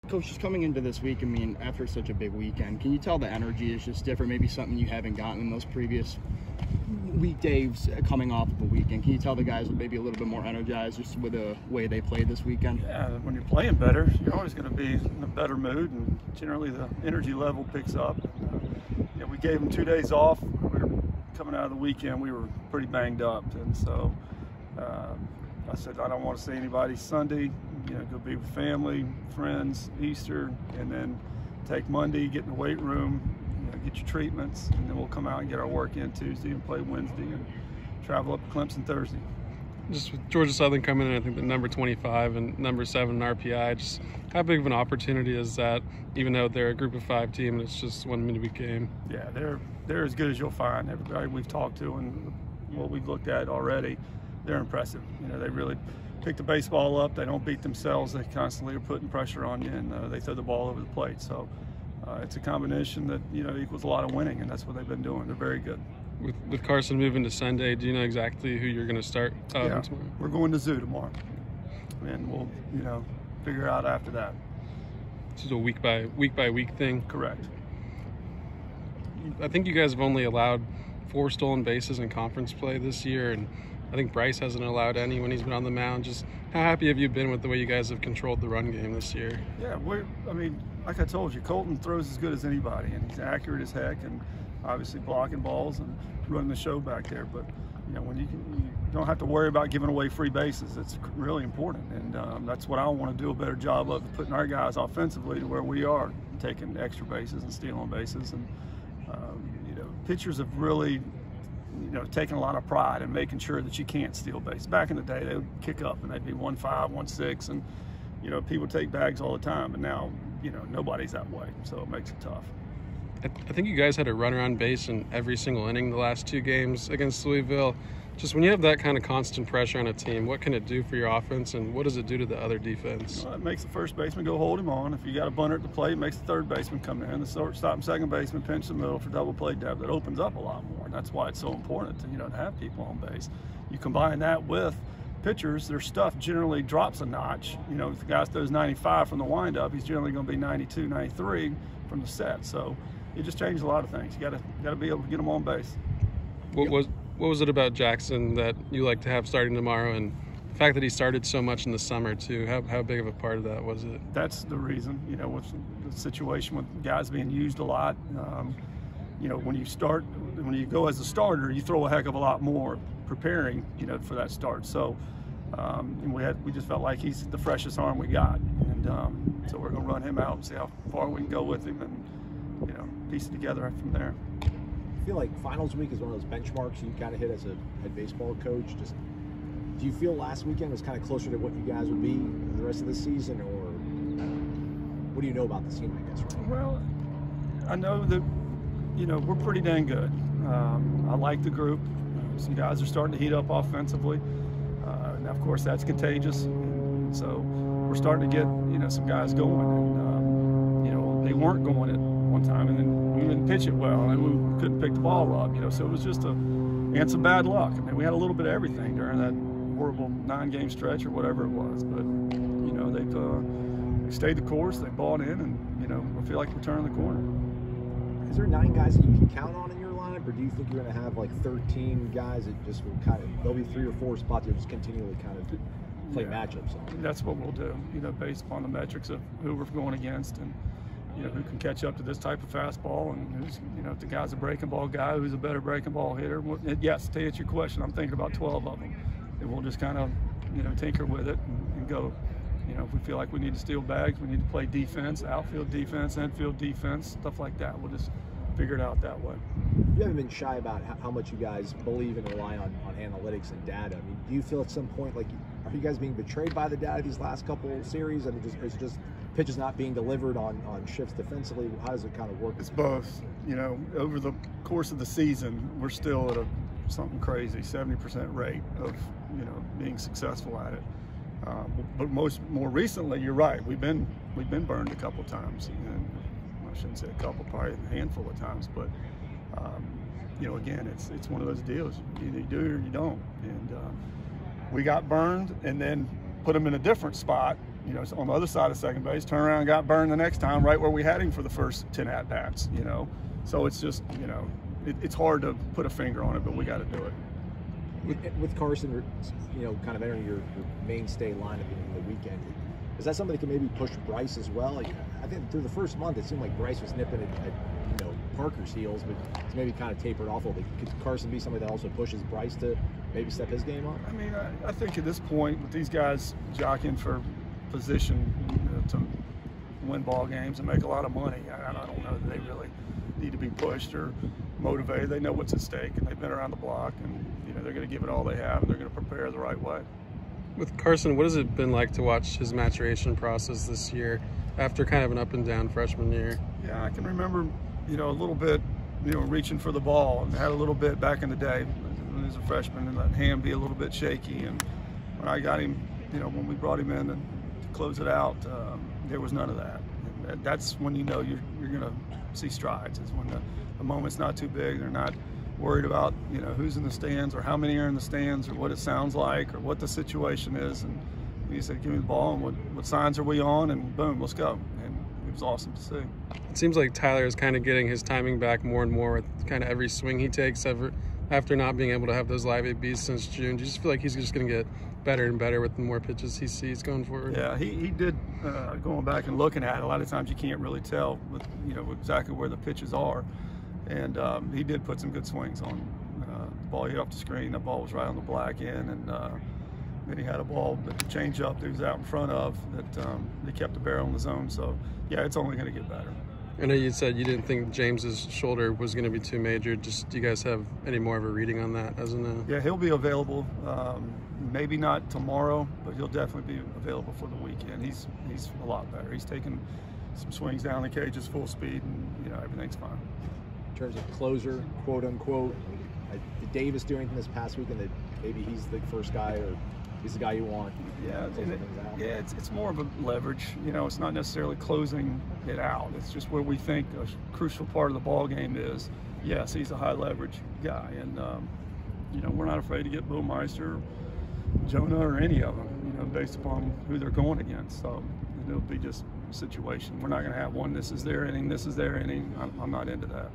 Coach, just coming into this week, I mean, after such a big weekend, can you tell the energy is just different, maybe something you haven't gotten in those previous weekdays coming off of a weekend? Can you tell the guys are maybe a little bit more energized just with the way they played this weekend? Yeah, when you're playing better, you're always going to be in a better mood, and generally the energy level picks up. We gave them 2 days off. We were coming out of the weekend, we were pretty banged up, and so I said, I don't want to see anybody Sunday, go be with family, friends, Easter, and then take Monday, get in the weight room, get your treatments, and then we'll come out and get our work in Tuesday and play Wednesday and travel up to Clemson Thursday. Just with Georgia Southern coming in, I think the number 25 and number 7 in RPI, just how big of an opportunity is that, even though they're a group of 5 team and it's just one midweek game? Yeah, they're as good as you'll find. Everybody we've talked to and what we've looked at already, they're impressive. They really pick the baseball up. They don't beat themselves. They constantly are putting pressure on you, and they throw the ball over the plate. So it's a combination that equals a lot of winning, and that's what they've been doing. They're very good. With Carson moving to Sunday, do you know exactly who you're going to start tomorrow? We're going to Zoo tomorrow, and we'll figure out after that. This is a week by week thing. Correct. I think you guys have only allowed 4 stolen bases in conference play this year, and I think Bryce hasn't allowed any when he's been on the mound. Just how happy have you been with the way you guys have controlled the run game this year? Yeah, like I told you, Colton throws as good as anybody, and he's accurate as heck, and obviously blocking balls and running the show back there. But when you don't have to worry about giving away free bases, it's really important, and that's what I want to do a better job of, putting our guys offensively to where we are taking extra bases and stealing bases. And pitchers have really taking a lot of pride in making sure that you can't steal bases. Back in the day, they would kick up and they'd be 1-5, 1-6, and people take bags all the time. But now, nobody's that way, so it makes it tough. I think you guys had a runner on base in every single inning the last 2 games against Louisville. Just when you have that kind of constant pressure on a team, what can it do for your offense, and what does it do to the other defense? It makes the first baseman go hold him on. If you got a bunter at the plate, it makes the third baseman come in. The shortstop and second baseman pinch the middle for double play depth. That opens up a lot more, and that's why it's so important to have people on base. You combine that with pitchers, their stuff generally drops a notch. If the guy throws 95 from the windup, he's generally going to be 92, 93 from the set. So it just changes a lot of things. You got to be able to get them on base. What was it about Jackson that you like to have starting tomorrow, and the fact that he started so much in the summer too? How big of a part of that was it? That's the reason. With the situation with guys being used a lot. When you go as a starter, you throw a heck of a lot more preparing, for that start. So, and we just felt like he's the freshest arm we got, and so we're going to run him out and see how far we can go with him, and piece it together from there. I feel like finals week is one of those benchmarks you kind of hit as a head baseball coach. Just, do you feel last weekend was kind of closer to what you guys would be the rest of the season, or what do you know about the team, I guess, right? Well, I know that we're pretty dang good. I like the group. Some guys are starting to heat up offensively. Now, of course, that's contagious. And so we're starting to get some guys going, and they weren't going at one time, and then we didn't pitch it well, and we couldn't pick the ball up. So it was just and some bad luck. I mean, we had a little bit of everything during that horrible 9-game stretch or whatever it was. But they stayed the course. They bought in, and I feel like we're turning the corner. Is there 9 guys that you can count on in your lineup, or do you think you're going to have like 13 guys that just will there'll be 3 or 4 spots that will just continually kind of play matchups on? That's what we'll do, based upon the metrics of who we're going against, and who can catch up to this type of fastball, and who's, if the guy's a breaking ball guy, who's a better breaking ball hitter. Yes, to answer your question, I'm thinking about 12 of them, and we'll just kind of, tinker with it and go. If we feel like we need to steal bags, we need to play defense, outfield defense, infield defense, stuff like that. We'll just figure it out that way. You haven't been shy about how much you guys believe and rely on analytics and data. I mean, do you feel at some point like, are you guys being betrayed by the data these last couple of series? I mean, is it just pitches not being delivered on shifts defensively? How does it kind of work? It's both. Over the course of the season, we're still at something crazy 70% rate of being successful at it. But more recently, you're right. We've been burned a couple times, and I shouldn't say a couple, probably a handful of times. But again, it's one of those deals. Either you do it or you don't. And we got burned, and then put them in a different spot you know, on the other side of second base, turned around and got burned the next time right where we had him for the first 10 at-bats, you know. So it's just, you know, it's hard to put a finger on it, but we got to do it. With Carson, you know, kind of entering your mainstay lineup in the weekend, is that somebody that can maybe push Bryce as well? Like, I think through the first month, it seemed like Bryce was nipping at you know, Parker's heels, but it's maybe kind of tapered off a little bit. Could Carson be somebody that also pushes Bryce to maybe step his game up? I mean, I think at this point, with these guys jockeying for position, you know, to win ball games and make a lot of money, I don't know that they really need to be pushed or motivated. They know what's at stake, and they've been around the block, and you know, they're going to give it all they have, and they're going to prepare the right way. With Carson, what has it been like to watch his maturation process this year after kind of an up and down freshman year? Yeah, I can remember, you know, a little bit, you know, reaching for the ball, and had a little bit back in the day when he was a freshman, and let hand be a little bit shaky. And when I got him, you know, when we brought him in and to close it out, there was none of that. And that's when you know you're going to see strides. Is when the moment's not too big. They're not worried about, you know, who's in the stands or how many are in the stands or what it sounds like or what the situation is. And he said, give me the ball and what signs are we on, and boom, let's go. And it was awesome to see. It seems like Tyler is kind of getting his timing back more and more with kind of every swing he takes after not being able to have those live ABs since June. Do you just feel like he's just going to get better and better with the more pitches he sees going forward? Yeah, he did, going back and looking at it, a lot of times you can't really tell with, you know, exactly where the pitches are. And he did put some good swings on the ball. He hit off the screen. The ball was right on the black end, and then he had a ball that the change up that was out in front of that they kept the barrel in the zone. So yeah, it's only going to get better. I know you said you didn't think James's shoulder was going to be too major. Just, do you guys have any more of a reading on that as of now? Yeah, he'll be available. Maybe not tomorrow, but he'll definitely be available for the weekend. He's a lot better. He's taking some swings down the cages full speed, and you know, everything's fine. In terms of closer, quote unquote, did Davis do anything this past weekend that maybe he's the first guy or he's the guy you want? Yeah, it's more of a leverage. You know, it's not necessarily closing it out. It's just where we think a crucial part of the ball game is. Yes, he's a high leverage guy, and you know, we're not afraid to get Burmeister, Jonah, or any of them. You know, based upon who they're going against. So it'll be just a situation. We're not going to have one. This is their inning. This is their inning. I'm not into that.